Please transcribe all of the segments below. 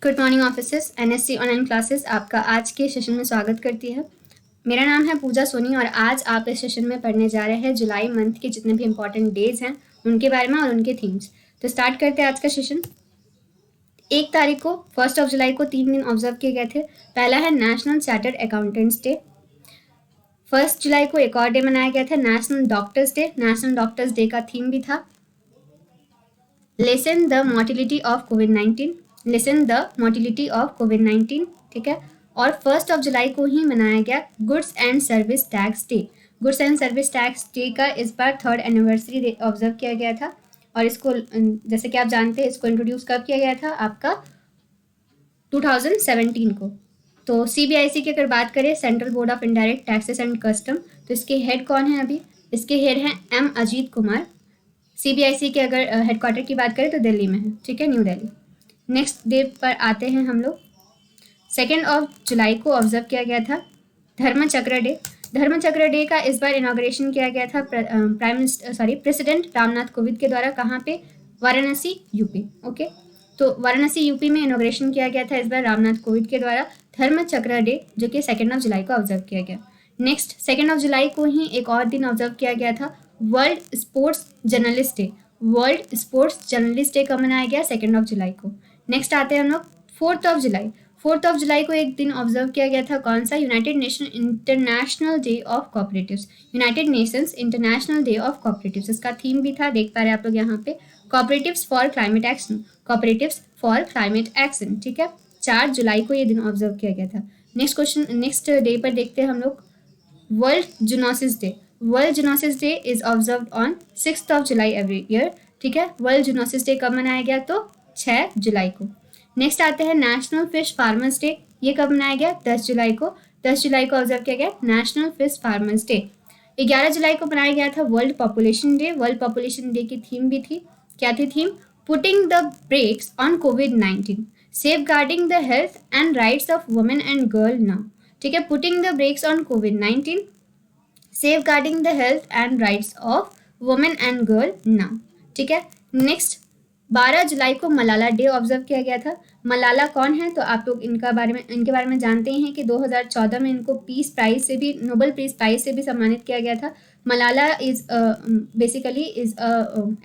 Good morning officers. NSC online classes आपका आज के सेशन में स्वागत करती है। मेरा नाम है पूजा सोनी और आज आप इस सेशन में पढ़ने जा रहे हैं जुलाई मंथ के जितने भी इंपॉर्टेंट डेज हैं उनके बारे में और उनके थीम्स। तो स्टार्ट करते हैं आज का सेशन। 1 तारीख को 1 जुलाई को 3 दिन ऑब्जर्व किए गए थे। पहला है नेशनल चार्टर्ड अकाउंटेंट्स डे। 1 जुलाई को एक और डे मनाया गया था, national doctors day. National doctors day का थीम भी था लेसन द मोर्टिलिटी ऑफ कोविड-19, लेसन द मोर्टिलिटी ऑफ कोविड-19, ठीक है। और 1 जुलाई को ही मनाया गया goods and service tax day. Goods and service tax day का इस बार 3rd एनिवर्सरी ऑब्जर्व किया गया था और इसको जैसे कि आप जानते हैं इसको इंट्रोड्यूस कब किया गया था, आपका 2017 को। तो CBIC की अगर बात करें, central board of indirect taxes and custom, तो इसके हेड कौन है अभी? इसके हेड हैं M अजीत कुमार। CBIC के अगर हेडक्वार्टर की बात करें तो दिल्ली में है, ठीक है, न्यू दिल्ली। नेक्स्ट डे पर आते हैं हम लोग। 2 जुलाई को ऑब्जर्व किया गया था धर्म चक्र डे। धर्म चक्र डे का इस बार इनाग्रेशन किया गया था प्रेसिडेंट रामनाथ कोविंद के द्वारा। कहाँ पे? वाराणसी, यूपी। ओके, तो वाराणसी यूपी में इनाग्रेशन किया गया था इस बार रामनाथ कोविंद के द्वारा धर्म चक्र डे, जो कि 2 जुलाई को ऑब्जर्व किया गया। नेक्स्ट 2 जुलाई को ही एक और दिन ऑब्जर्व किया गया था world sports journalist day. World sports journalist day कब मनाया गया? 2 जुलाई को। नेक्स्ट आते हैं हम लोग 4 जुलाई। 4 जुलाई को एक दिन ऑब्जर्व किया गया था, कौन सा? United nation international day of cooperatives. United Nations international day of cooperatives, इसका थीम भी था, देख पा रहे हैं आप लोग यहाँ पे, cooperatives for climate action. Cooperatives for climate action, ठीक है। 4 जुलाई को ये दिन ऑब्जर्व किया गया था। नेक्स्ट डे पर देखते हैं हम लोग world zoonosis day. World zoonosis day is observed on 6 July every year, ठीक है। वर्ल्ड जूनोसिस डे कब मनाया गया? तो 6 जुलाई को। नेक्स्ट आते हैं नेशनल फिश फार्मर्स डे। ये कब मनाया गया? 10 जुलाई को। 10 जुलाई को ऑब्जर्व किया गया नेशनल फिश फार्मर्स डे। 11 जुलाई को मनाया गया था world population day. World population day की थीम भी थी, क्या थी theme? Putting the breaks on covid, safeguarding the health and rights of women and girl now, ठीक है। Putting the breaks on covid, safeguarding the health and rights of women and girl now, ठीक है। Next 12 जुलाई को Malala day observe किया गया था। मलाला कौन है? तो आप लोग इनके बारे में जानते हैं कि 2014 में इनको पीस प्राइज से भी, नोबेल पीस प्राइज से भी सम्मानित किया गया था। Malala is basically is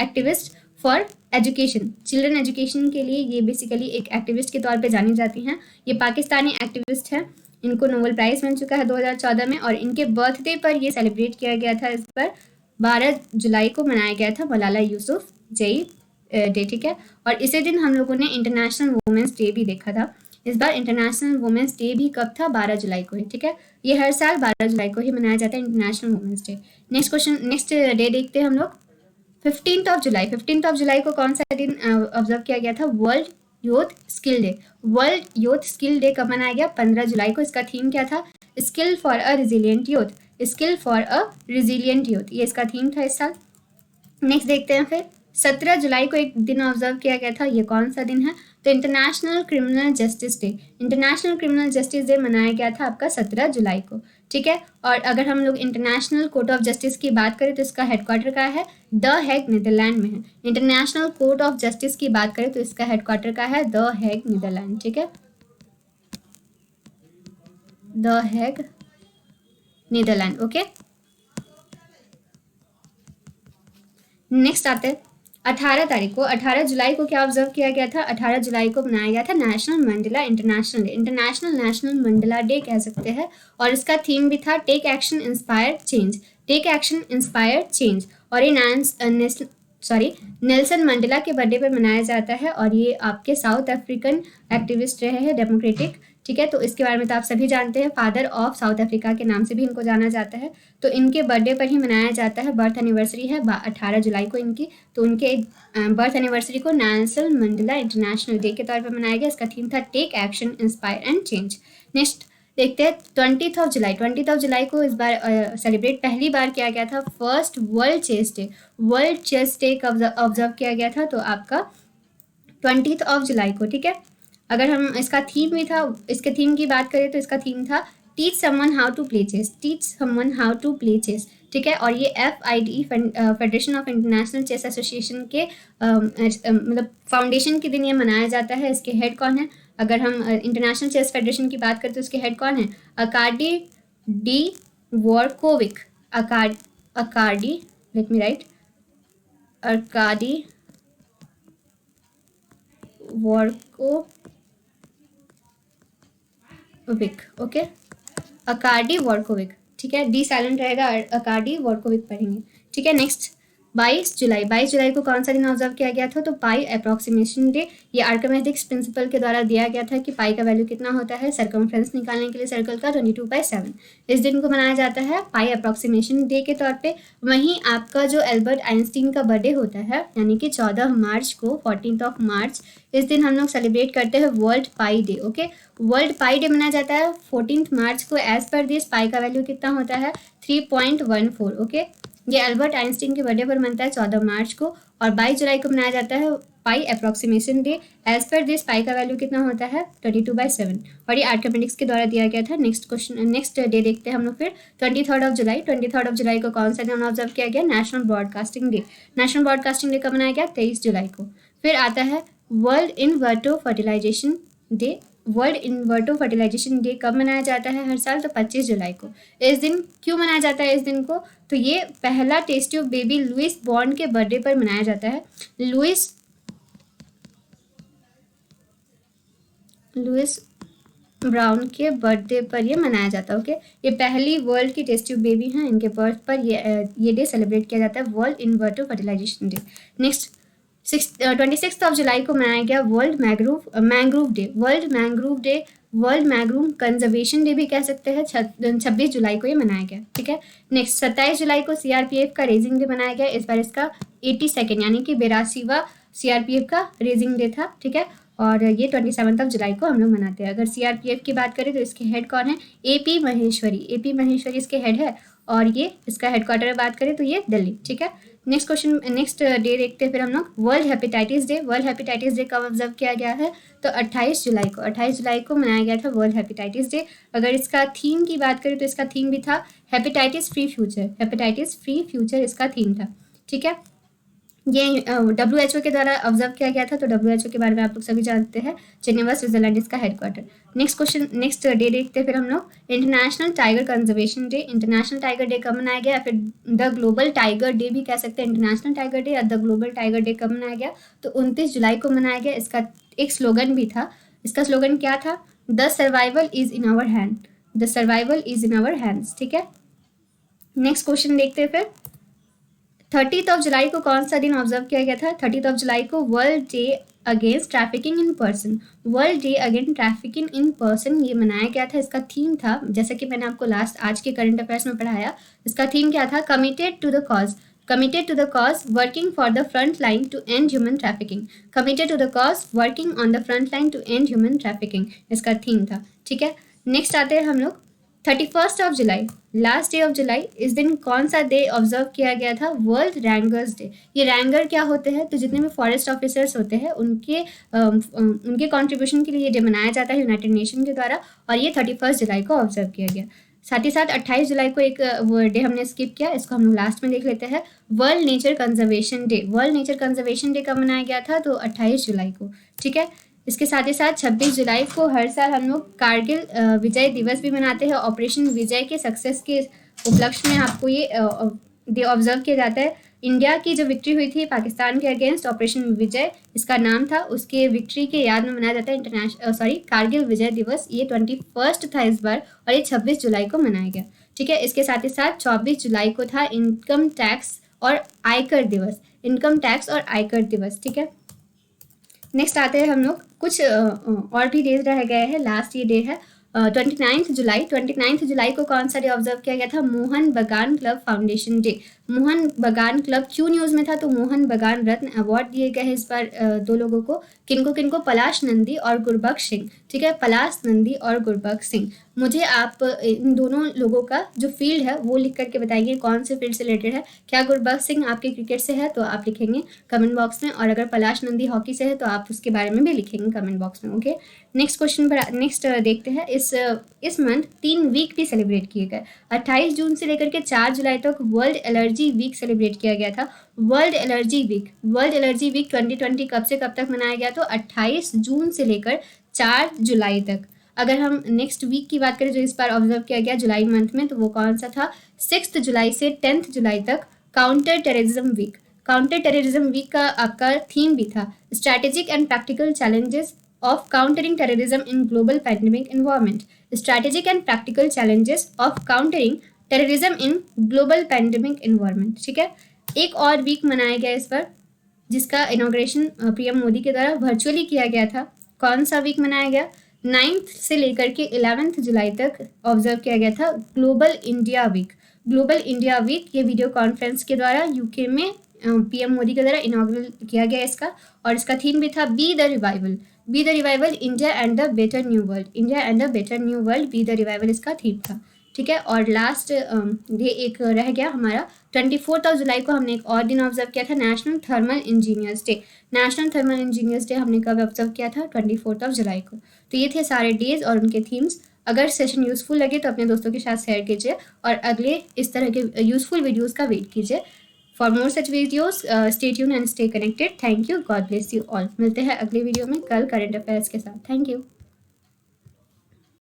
activist for education, children education के लिए ये बेसिकली एक एक्टिविस्ट के तौर पे जानी जाती हैं। ये पाकिस्तानी एक्टिविस्ट हैं, इनको नोबेल प्राइज मिल चुका है 2014 में और इनके बर्थडे पर ये सेलिब्रेट किया गया था। इस पर 12 जुलाई को मनाया गया था मलाला यूसुफजई डे, ठीक है। और इसी दिन हम लोगों ने इंटरनेशनल वुमेंस डे भी देखा था। इस बार इंटरनेशनल वुमेंस डे भी कब था? 12 जुलाई को ही, ठीक है। ये हर साल 12 जुलाई को ही मनाया जाता है international women's day. Next day देखते हैं हम लोग 15 जुलाई। 15 जुलाई को कौन सा दिन ऑब्जर्व किया गया था? World youth skill day. World youth skill day कब मनाया गया? 15 जुलाई को। इसका थीम क्या था? Skill for a resilient youth, skill for a resilient youth, ये इसका थीम था इस साल। नेक्स्ट देखते हैं फिर 17 जुलाई को एक दिन ऑब्जर्व किया गया था, ये कौन सा दिन है? तो international criminal justice day. International criminal justice day मनाया गया था आपका 17 जुलाई को, ठीक है। और अगर हम लोग इंटरनेशनल कोर्ट ऑफ जस्टिस की बात करें तो इसका हेडक्वार्टर का है द हेग, नीदरलैंड में है। इंटरनेशनल कोर्ट ऑफ जस्टिस की बात करें तो इसका हेडक्वार्टर का है द हेग, नीदरलैंड, ठीक है, the Hague, Netherland, okay. Next आते हैं 18 तारीख को। 18 जुलाई को क्या ऑब्जर्व किया गया था? 18 जुलाई को मनाया गया था national Mandela international day. International national Mandela day कह सकते हैं और इसका थीम भी था take action inspire change, take action inspire change. और ये नेल्सन मंडेला के बर्थडे पर मनाया जाता है और ये आपके साउथ अफ्रीकन एक्टिविस्ट रहे हैं, डेमोक्रेटिक, ठीक है। तो इसके बारे में तो आप सभी जानते हैं, फादर ऑफ साउथ अफ्रीका के नाम से भी इनको जाना जाता है। तो इनके बर्थडे पर ही मनाया जाता है, बर्थ एनिवर्सरी है 18 जुलाई को इनकी, तो उनके बर्थ एनिवर्सरी को नेल्सन मंडेला इंटरनेशनल डे के तौर पर मनाया गया। इसका थीम था take action inspire and change. Next देखते हैं 20 जुलाई। 20 जुलाई को इस बार सेलिब्रेट पहली बार किया गया था first world chess day. World chess day कब ऑब्जर्व किया गया था? तो आपका 20 जुलाई को, ठीक है। अगर हम इसका थीम भी था, इसके थीम की बात करें तो इसका थीम था teach someone how to play chess, teach someone how to play chess, ठीक है। और ये FIDE federation of international chess association के मतलब फाउंडेशन के दिन ये मनाया जाता है। इसके हेड कौन है? अगर हम इंटरनेशनल चेस फेडरेशन की बात करते हैं तो उसके हेड कौन है? Akardi de Warkovic, Akardi, let me write, Akardi Warkovic, okay, Akardi Warkovic, ठीक है, डी साइलेंट रहेगा, अकार्डी वॉरकोविक पढ़ेंगे, ठीक है। नेक्स्ट 22 जुलाई, 22 जुलाई को कौन सा दिन ऑब्जर्व किया गया था? तो पाई अप्रॉक्सीमेशन डे। ये आर्किमिडीज प्रिंसिपल के द्वारा दिया गया था कि पाई का वैल्यू कितना होता है सर्कमफ्रेंस निकालने के लिए सर्कल का, 22/7। इस दिन को मनाया जाता है पाई अप्रॉक्सीमेशन डे के तौर पे। वहीं आपका जो एल्बर्ट आइंस्टीन का बर्थडे होता है यानी कि 14 मार्च को, 14 मार्च, इस दिन हम लोग सेलिब्रेट करते हैं वर्ल्ड पाई डे, ओके। वर्ल्ड पाई डे मनाया जाता है 14 मार्च को। एज पर दिस पाई का वैल्यू कितना होता है? 3.14, ओके। ये एल्बर्ट आइंस्टीन के बर्थडे पर मनता है 14 मार्च को। और 22 जुलाई को मनाया जाता है pi approximation day. As per this pi का वैल्यू कितना होता है? 22/7। और ये आर्किमिडीज के द्वारा दिया गया था। नेक्स्ट क्वेश्चन, नेक्स्ट डे देखते हैं हम लोग फिर 23 जुलाई। 23 जुलाई को कौन सा दिन ऑब्जर्व किया गया? National broadcasting day. National broadcasting day कब मनाया गया? 23 जुलाई को। फिर आता है world इनवर्टो fertilisation day. World इन्वर्टो fertilisation day कब मनाया जाता है हर साल? तो 25 जुलाई को। इस दिन क्यों मनाया जाता है इस दिन को? तो ये पहला test tube baby Louise Brown के बर्थडे पर मनाया जाता है। लुइस ब्राउन के बर्थडे पर ये मनाया जाता है, ओके। ये पहली वर्ल्ड की टेस्ट ट्यूब बेबी हैं, इनके बर्थ पर ये डे सेलिब्रेट किया जाता है, वर्ल्ड इन्वर्टो फर्टिलाइजेशन डे। नेक्स्ट 26 जुलाई को मनाया गया world mangrove day. World mangrove day, world mangrove conservation day भी कह सकते हैं। 26 जुलाई को ये मनाया गया, ठीक है। नेक्स्ट 27 जुलाई को CRPF का रेजिंग डे मनाया गया। इस बार इसका 82nd यानी कि 82वां CRPF का रेजिंग डे था, ठीक है। और ये 27 जुलाई को हम लोग मनाते हैं। अगर CRPF की बात करें तो इसके हेड कौन है? AP महेश्वरी। AP महेश्वरी इसके हेड है। और ये इसका हेडक्वार्टर बात करें तो ये दिल्ली, ठीक है। नेक्स्ट क्वेश्चन, नेक्स्ट डे देखते हैं फिर हम लोग world hepatitis day. World hepatitis day कब ऑब्जर्व किया गया है? तो 28 जुलाई को। 28 जुलाई को मनाया गया था वर्ल्ड हेपेटाइटिस डे। अगर इसका थीम की बात करें तो इसका थीम भी था hepatitis free future. Hepatitis free future इसका थीम था, ठीक है। ये WHO के द्वारा ऑब्जर्व किया गया था। तो WHO के बारे में आप लोग सभी जानते हैं, जेनेवा स्विट्जरलैंड इसका headquarter. Next question, next day देखते हैं फिर हम लोग international tiger conservation day. International tiger day कब मनाया गया? फिर द ग्लोबल टाइगर डे भी कह सकते हैं। इंटरनेशनल टाइगर डे या द ग्लोबल टाइगर डे कब मनाया गया? तो 29 जुलाई को मनाया गया। इसका एक स्लोगन भी था। इसका स्लोगन क्या था? The survival is in our hand. The survival is in our hands, ठीक है। नेक्स्ट क्वेश्चन देखते हैं फिर 30 जुलाई को कौन सा दिन ऑब्जर्व किया गया था? 30 जुलाई को world day against trafficking in person. World day against trafficking in person ये मनाया गया था। इसका थीम था, जैसा कि मैंने आपको लास्ट आज के करंट अफेयर्स में पढ़ाया, इसका थीम क्या था? Committed to the cause. Committed to the cause working for the front line to end human trafficking. Committed to the cause working on the front line to end human trafficking इसका theme था, ठीक है। Next आते हैं हम लोग 31 जुलाई, last day of जुलाई। इस दिन कौन सा डे ऑब्जर्व किया गया था? World rangers day. ये रैंगर क्या होते हैं? तो जितने भी फॉरेस्ट ऑफिसर्स होते हैं उनके कंट्रीब्यूशन के लिए ये डे मनाया जाता है यूनाइटेड नेशन के द्वारा। और ये 31 जुलाई को ऑब्जर्व किया गया। साथ ही साथ 28 जुलाई को एक डे हमने स्किप किया, इसको हम लोग लास्ट में देख लेते हैं, world nature conservation day. World nature conservation day कब मनाया गया था? तो 28 जुलाई को, ठीक है। इसके साथ ही साथ 26 जुलाई को हर साल हम लोग कारगिल विजय दिवस भी मनाते हैं। ऑपरेशन विजय के सक्सेस के उपलक्ष्य में आपको ये डे ऑब्जर्व किया जाता है। इंडिया की जो विक्ट्री हुई थी पाकिस्तान के अगेंस्ट, ऑपरेशन विजय इसका नाम था, उसके विक्ट्री के याद में मनाया जाता है कारगिल विजय दिवस। ये 21 था इस बार और ये 26 जुलाई को मनाया गया, ठीक है। इसके साथ ही साथ 24 जुलाई को था इनकम टैक्स और आयकर दिवस। इनकम टैक्स और आयकर दिवस, ठीक है। नेक्स्ट आते हैं हम लोग कुछ और भी डेज रह गए हैं। लास्ट ये डे है 29 जुलाई। 29 जुलाई को कौन सा डे ऑब्जर्व किया गया था? मोहन बगान क्लब फाउंडेशन डे। मोहन बगान क्लब क्यों न्यूज़ में था? तो मोहन बगान रत्न अवार्ड दिए गए हैं इस बार दो लोगों को। किनको किनको? पलाश नंदी और गुरबख्श सिंह, ठीक है, पलाश नंदी और गुरबख्श सिंह। मुझे आप इन दोनों लोगों का जो फील्ड है वो लिख करके बताइए कौन से फील्ड से रिलेटेड है। क्या गुरबख्श सिंह आपके क्रिकेट से है तो आप लिखेंगे कमेंट बॉक्स में, और अगर पलाश नंदी हॉकी से है तो आप उसके बारे में भी लिखेंगे कमेंट बॉक्स में। ओके, नेक्स्ट क्वेश्चन पर नेक्स्ट देखते हैं। इस मंथ 3 वीक भी सेलिब्रेट किए गए। 28 जून से लेकर के 4 जुलाई तक वर्ल्ड एलर्जी वीक सेलिब्रेट किया गया था। वर्ल्ड एलर्जी वीक 2020 कब से कब तक मनाया गया? तो 28 जून से लेकर 4 जुलाई तक। अगर हम नेक्स्ट वीक की बात करें जो इस बार ऑब्जर्व किया गया जुलाई मंथ में, तो वो कौन सा था? 6 जुलाई से 10 जुलाई तक counter terrorism week. Counter terrorism week का आपका थीम भी था strategic and practical challenges of countering terrorism in global pandemic environment. Strategic and practical challenges of countering terrorism in global pandemic environment. ठीक है, एक और वीक मनाया गया इस बार जिसका इनॉग्रेशन पीएम मोदी के द्वारा वर्चुअली किया गया था। कौन सा वीक मनाया गया? 9 से लेकर के 11 जुलाई तक ऑब्जर्व किया गया था global India week. Global India week ये वीडियो कॉन्फ्रेंस के द्वारा यूके में पीएम मोदी के द्वारा इनॉग्रेट किया गया इसका, और इसका थीम भी था be the revival India and the better new world. India and the better new world, be the revival इसका थीम था। ठीक है, और लास्ट ये एक रह गया हमारा 24 जुलाई को हमने एक और दिन ऑब्जर्व किया था national thermal engineers day. National thermal engineers day हमने कब ऑब्जर्व किया था? 24 जुलाई को। तो ये थे सारे डेज और उनके थीम्स। अगर सेशन यूजफुल लगे तो अपने दोस्तों के साथ शेयर कीजिए और अगले इस तरह के यूजफुल वीडियोज़ का वेट कीजिए। For more such videos stay tune and stay connected. Thank you, God bless you all. मिलते हैं अगले वीडियो में कल करंट अफेयर्स के साथ। Thank you.